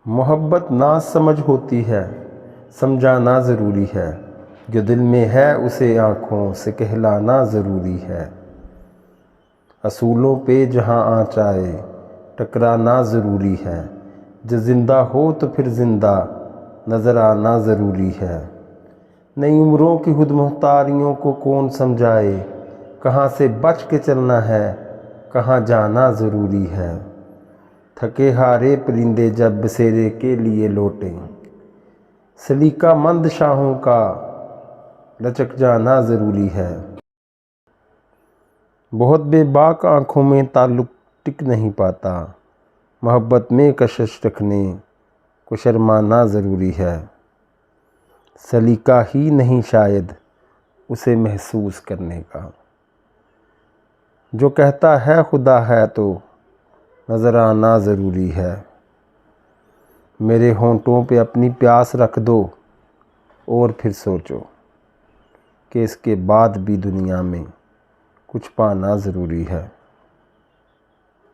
मोहब्बत ना समझ होती है, समझाना ज़रूरी है। जो दिल में है उसे आँखों से कहलाना ज़रूरी है। असूलों पे जहाँ आँच आए टकराना ज़रूरी है। जो ज़िंदा हो तो फिर ज़िंदा नज़र आना ज़रूरी है। नई उम्रों की खुदमुख्तारियों को कौन समझाए, कहाँ से बच के चलना है, कहाँ जाना ज़रूरी है। थके हारे परिंदे जब बसेरे के लिए लौटें, सलीका मंद शाहों का लचक जाना ज़रूरी है। बहुत बेबाक आँखों में ताल्लुक़ टिक नहीं पाता, मोहब्बत में कशिश रखने को शर्माना ज़रूरी है। सलीका ही नहीं शायद उसे महसूस करने का। जो कहता है खुदा है तो नज़र आना ज़रूरी है। मेरे होंठों पे अपनी प्यास रख दो और फिर सोचो कि इसके बाद भी दुनिया में कुछ पाना ज़रूरी है।